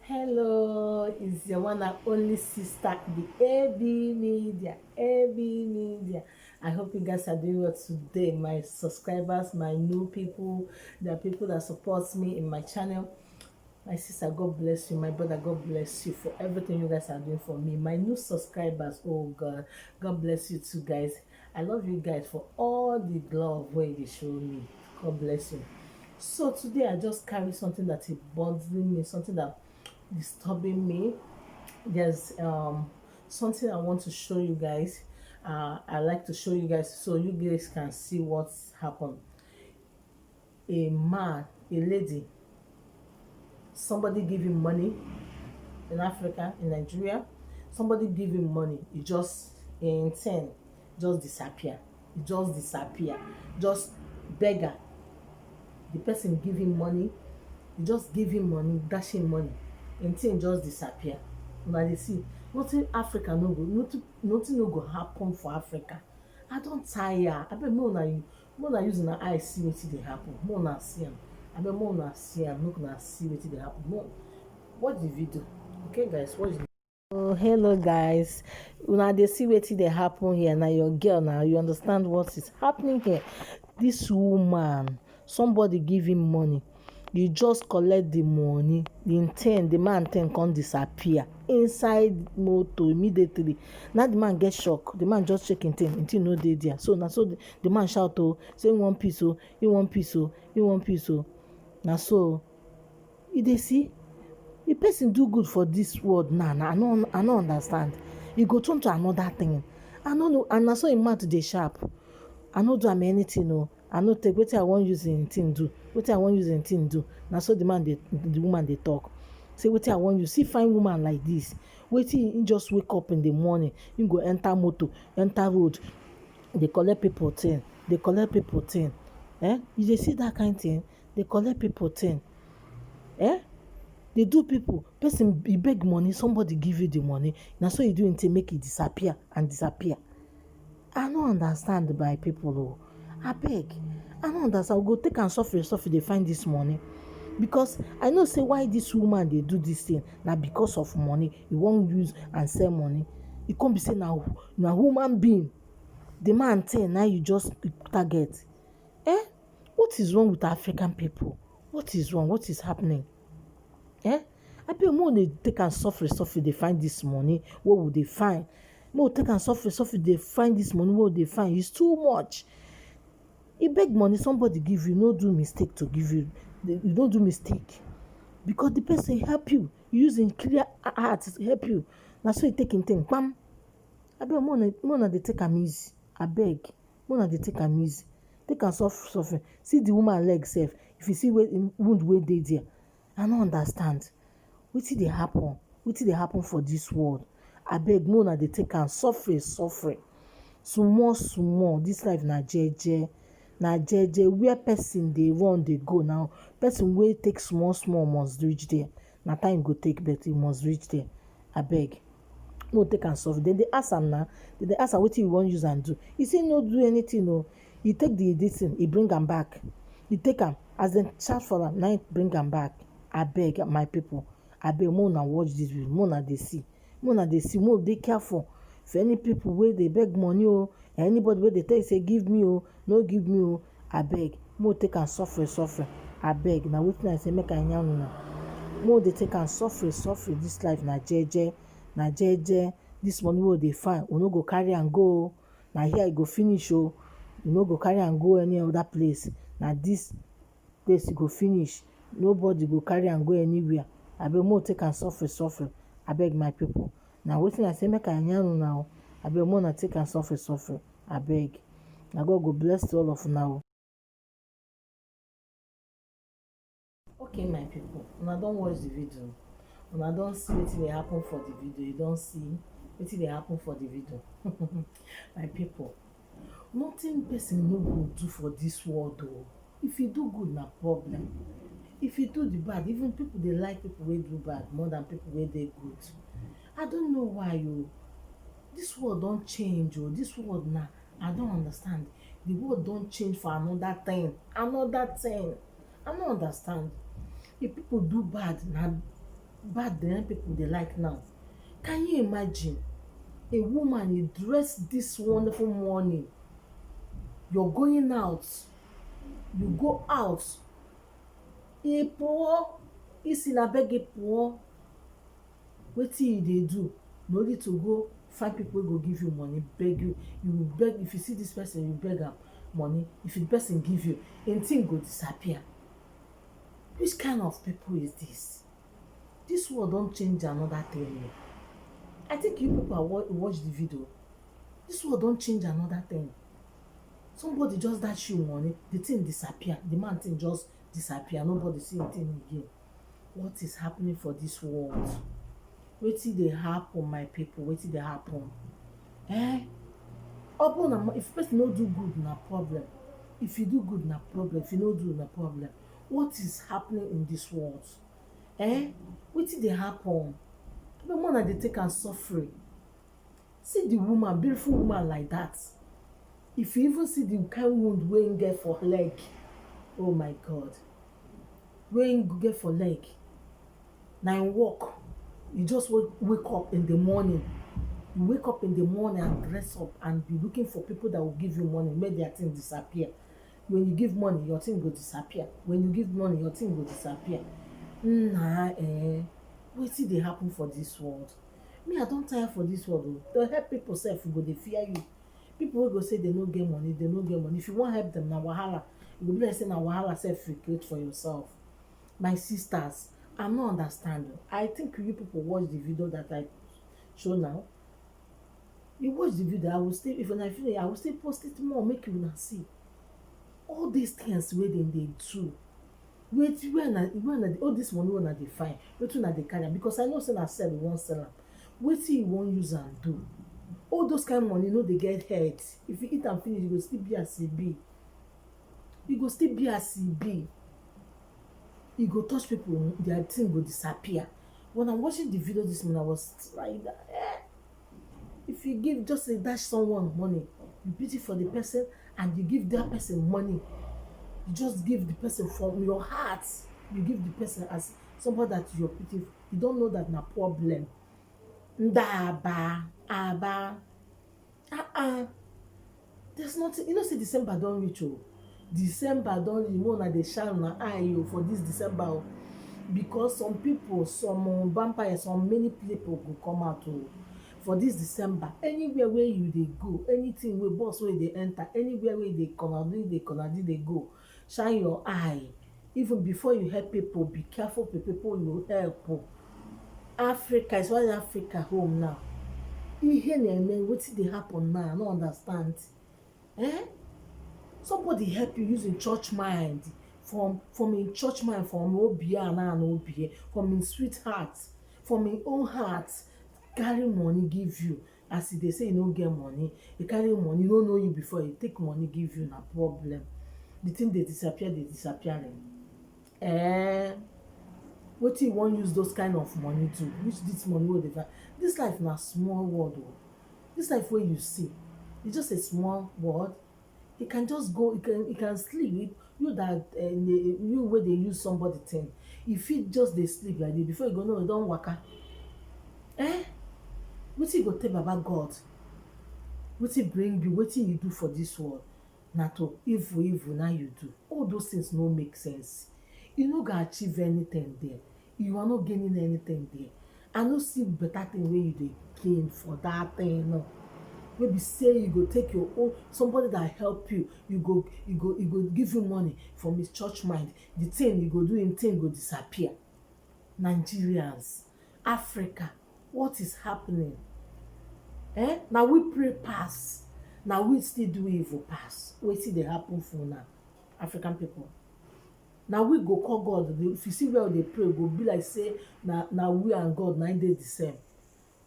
Hello, it's your one and only sister, the AB Media. AB Media. I hope you guys are doing well today. My subscribers, my new people, the people that supports me in my channel. My sister, God bless you. My brother, God bless you for everything you guys are doing for me. My new subscribers, oh God, God bless you too, guys. I love you guys for all the love where you show me. God bless you. So today I just carry something that is bothering me, something that disturbing me. There's something I want to show you guys. I like to show you guys so you guys can see what's happened. A man, a lady, somebody give him money in Africa, in Nigeria. Somebody give him money. He just in 10, just disappear. He just disappear. Just beggar. The person give him money. He just give him money, dash him money. And thing just disappear. Una dey see, nothing Africa no go, nothing no go happen for Africa. I don tire. Abeg make una use una eye see wetin dey happen. Make una see am. Abeg make una see am, make una see wetin dey happen. Watch the video. Okay guys, watch the oh hello guys, una dey see wetin dey happen here. Na your girl now, you understand what is happening here. This woman, somebody give him money, you just collect the money, the man ten come disappear inside motor immediately. Now the man get shock, the man just check him thing no dey there. So na so the man shout oh, say one piece oh, he one piece oh, he one piece oh. Na so you dey see, the person do good for this world now. I no understand. E go turn to another thing. I no know, and na so im mouth dey sharp. I no do am anything o. I no take wetin I wan use im thing do. Wetin I wan use im thing do. Na so the woman dey talk. Say wetin I wan use. See fine woman like this. Wetin im just wake up in the morning, im go enter motor, enter road, dey collect people thing, dey collect people thing. You dey see that kind thing? Dey collect people thing. Dey do people. Person e beg money, somebody give you the money. Na so you do im thing make e disappear and disappear. I no understand my people o. Abeg, I no understand. We go take am suffer dey find this money. Because I know say why this woman dey do this thing na because of money. E wan use and sell money. E come be say na human being, the man thing na you just target. What is wrong with African people? What is wrong? What is happening? Abeg make we dey take am suffer dey find this money wey we dey find. Make we take am suffer dey find this money wey we dey find. It's too much. You beg money, somebody give you, no do mistake to give you. You don't do mistake. Because the person help you. Use in clear heart to help you. Na so you take him thing. Bam. Abeg make una dey take am easy. Abeg, make una dey take am easy. Take am suffer. See the woman leg sef. If you see wound wey dey there, I no understand. Wetin dey happen? Wetin dey happen for this world? Abeg make una dey take am suffer. Small. This life na jeje. Na jeje. Where person dey run dey go now, person wey take small must reach there. Na time go take, but e must reach there. Abeg, make we take am suffer. Dem dey ask am na, dem dey ask am wetin you wan use am do. E say no do anything o. E take this thing, e bring am back. E take am as dem shout for am, na im bring am back. Abeg my people, abeg make una watch this video, make una dey see, make we dey careful for any people wey dey beg money o. Anybody wey dey tell you say give me o, no give me o. Abeg make we take am suffer. Abeg na wetin I say make I yarn una. Make we dey take am suffer. This life na jeje. This money wey we dey find, we no go carry am go o. Na here e go finish o. You no go carry am go any other place. Na this place e go finish. Nobody go carry am go anywhere. Abeg make we take am suffer. Abeg my people, na wetin I say make I yarn una o. Abeg make una take am suffer. Abeg, na God go bless all of una o. Okay my people, una don watch the video. Una don see wetin dey happen for the video. You don see wetin dey happen for the video. My people, nothing person no go do for this world o. If you do good na problem. If you do the bad, even people dey like people wey do bad more than people wey dey good. I don't know why o. This world don change o. This world na, I don understand. The world don change for another thing. I no understand. If people do bad, na back then people dey like now. Can you imagine a woman you dress this wonderful morning, you're going out, you go out, e poor, isi na beg e poor, wetin you dey do? No need to go find people wey go give you money, beg you. You will beg. If you see this person, you beg am money. If the person give you, im thing go disappear. Which kind of people is this? This world don change another thing. I think you people watch the video. This world don change another thing. Somebody just dash you money, the thing disappear. The man thing just disappear. Nobody see the thing again. What is happening for this world? Wetin dey happen, my people? Wetin dey happen? If person no do good, na problem. If you do good, na problem. If you no do, na problem. What is happening in this world? Wetin dey happen? The woman dey take am suffering. See the woman, beautiful woman like that. If you even see the kind wound wey im get for leg, oh my God, wey im get for leg, na im work. You just wake up in the morning. You wake up in the morning and dress up and be looking for people that will give you money, make their thing disappear. When you give money, your thing go disappear. When you give money, your thing go disappear. Wetin dey happen for this world? Me, I don tire for this world. To help people sef go dey fear you. People wey go say they no get money, they no get money. If you wan help them, na wahala. E go be like say na wahala sef you create for yourself. My sisters, I no understand. I think you people watch the video that I show now. You watch the video, I will still, if una finish, I will still post it more, make una see all these things wey dem dey do. Where all this money wey una dey find, wetin una dey carry am? Because I know say na sell you wan sell am. Wetin you wan use am do? All those kind money no dey get head. If you eat am finish, you go still be as e be. You go still be as e be. You go touch people, their thing go disappear. When I'm watching the video this morning, I was like that. If you give just a dash someone money, you pity for the person and you give that person money. You just give the person from your heart. You give the person as somebody that you're pity. You don't know that na problem. Ndaba, aba, there's nothing. You know, say December don't reach. December don't reach. More na dey shine na eye for this December. Because some people, some vampires, some many people go come out for this December. Anywhere where you dey go, anything where boss where they enter, anywhere where they they go, shine your eye. Even before you help people, be careful with people you help. Africa is why Africa home now. Wetin dey happen now? I no understand. Somebody help you using church mind. From in church mind, from Obia and Obia, from in sweetheart, from in own heart, carry money give you. As they say, you no get money, you carry money, you don't know you before, you take money give you, na problem. The thing they disappearing. What you want use those kind of money to? Which this money will they? This life na small world. This life where you see, it's just a small world. You can just go, you can sleep. You that you where they use somebody thing. If you just they sleep like this before you go no, you don't waka. What you go tell about God? What you bring you? What you do for this world? Na to evil now you do. All those things no make sense. You no gonna achieve anything there. You are not gaining anything there. I no see better thing where you dey gain for that thing. No. Maybe say you go take your own somebody that help you, you go give you money from his church mind. The thing you go do in thing go disappear. Nigerians, Africa, what is happening? Now we pray pass. Now we still do evil pass. We see they happen for now, African people. Now we go call God. If you see where they pray, go be like say now we and God 9 days the same.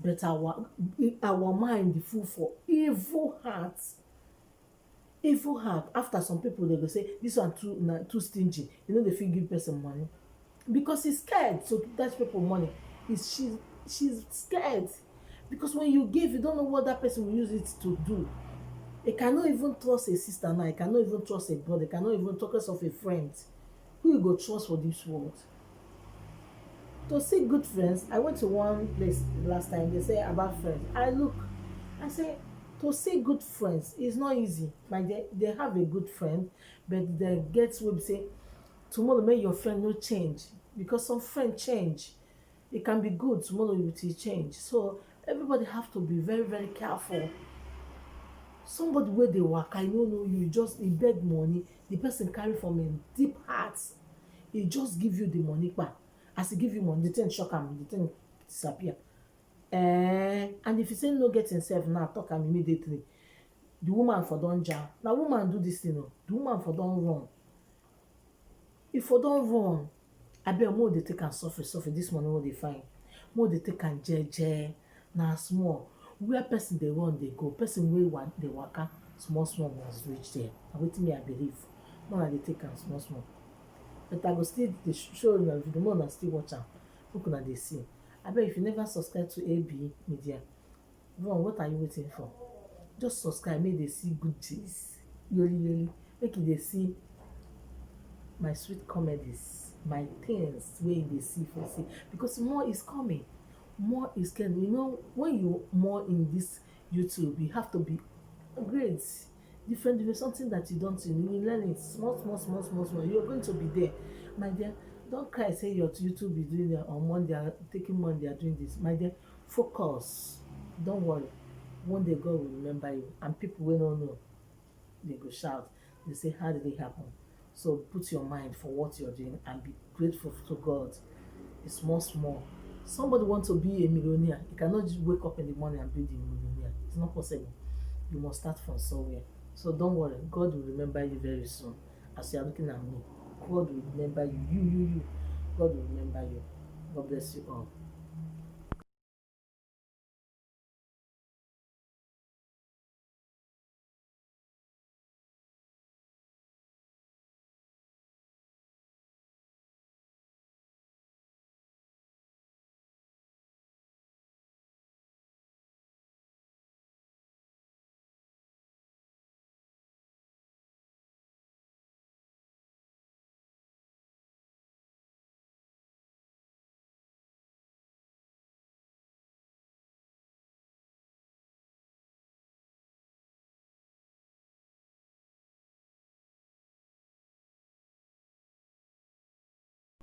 But our mind full for evil hearts. Evil heart. After some people they go say this one too stingy. You know they feel give person money because he's scared. So to touch people money, she's scared because when you give, you don't know what that person will use it to do. They cannot even trust a sister now. They cannot even trust a brother. They cannot even talk of a friend. Who you go trust for this world? To see good friends, I went to one place last time, they say about friends. I say, to see good friends is not easy. Like they have a good friend, but they get will say, tomorrow make your friend no change. Because some friend change. It can be good, tomorrow it will change. So everybody have to be very, very careful. Somebody wey dey waka, no know you, just e beg money, the person carry from im deep heart, e just give you the money kpa. As e give you money, the thing shock am, the thing disappear. And if you say no get himself now, talk am immediately, the woman for don jam. Na woman do this thing o, the woman for don run. If for don run, abeg mo dey take am suffer suffer, this money wey dey find, mo dey take am jeje, na small. Where person dey run dey go, person wey dey waka small small must reach there. Na wetin me I believe. More I dey take am small small. But I go still dey show una video, more una still watch am, make una dey see. Abeg if you never subscribe to AB Media, run, what are you waiting for? Just subscribe, make you dey see good gist, yoli yoli, make you dey see my sweet comedies, my things wey you dey see for see, because more is coming, more is coming. You know, when you more in this YouTube, you have to be great, different, something that you don't know, you learn it small small small small small. You're going to be there, my dear. Don't cry say your YouTube is doing that on Monday, taking money, they are doing this, my dear. Focus, don't worry. One day God will remember you, and people will not know, they go shout, they say, how did it happen? So put your mind for what you're doing and be grateful to God. It's small small. Somebody wants to be a millionaire, you cannot just wake up in the morning and be the millionaire. It's not possible. You must start from somewhere. So don't worry, God will remember you very soon. As you are looking at me, God will remember you. You. God will remember you. God bless you all.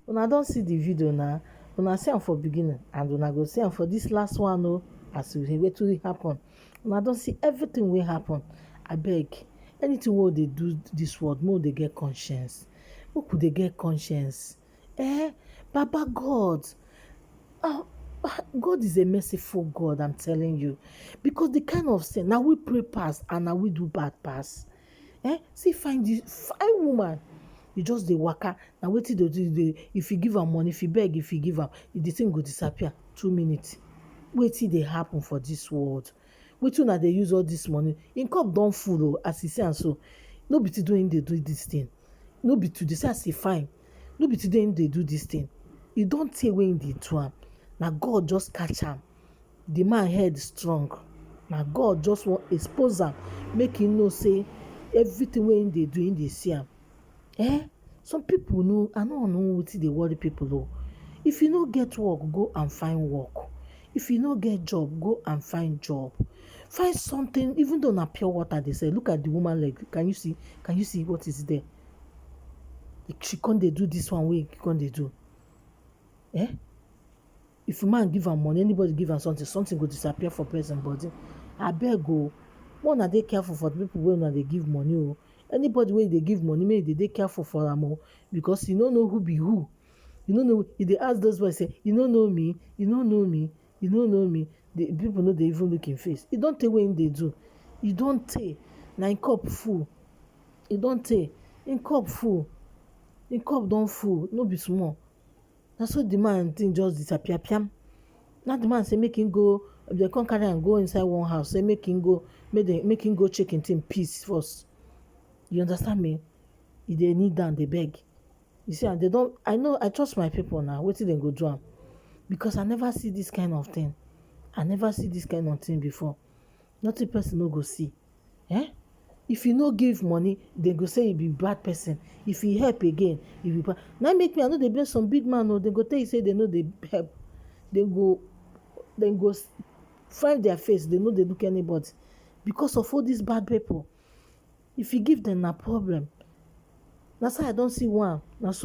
Una don see the video na, una see am for beginning and una go see am for this last one o, as wetin happen. Una don see everything wey happen. Abeg, anything wey we dey do this world, make we dey get conscience, make we dey get conscience. Baba God, God is a merciful God, I'm telling you, because the kind of sin, na we pray pass and na we do bad pass. See, find this fine woman, you just dey waka, na wetin dey do, if you give am money, if you beg, if you give am, the thing go disappear 2 minutes. Wetin dey happen for this world? Wetin una dey use all this money? Im cup don full o, as you see am so. No be today im dey do this thing, no be today, see as e fine, no be today im dey do this thing. E don tey wey im dey do am. Na God just catch am. The man head strong. Na God just wan expose am, make him know say everything wey im dey do, im dey see am. Some people no, I no know wetin dey worry people o. If you no get work, go and find work. If you no get job, go and find job. Find something, even though na pure water they say. Look at the woman leg. Can you see? Can you see what is there? She can't dey do this one way, can't dey do. If a man give am money, anybody give am something, something go disappear for person body. Abeg o, more na dey careful for the people wey una dey give money o. Anybody wey dey give money, make they dey careful for am o, because you no know who be who. You no know. If they ask those boys, say, you no know me, you no know me, you no know me. The people no dey even look im face. E don tey wey im dey do. E don tey. Na im cup full. E don tey. Im cup full. Im cup don full. No be small. Na so the man thing just disappear piam. Now the man say make him go, they come carry am go inside one house, say make him go, make him go check him thing peace first. You understand me? If they kneel down, they beg. You see, and they don't, I know, I trust my people now. Wetin dem go do am? Because I never see this kind of thing. I never see this kind of thing before. Nothing person no go see. If you no give money, they go say you be bad person. If you help again, you be bad. Now make me, I know they blame some big man, or they go tell you say they know they help. They go, find their face, they know they look anybody. Because of all these bad people. If you give them a problem. That's why I don't see one. Now so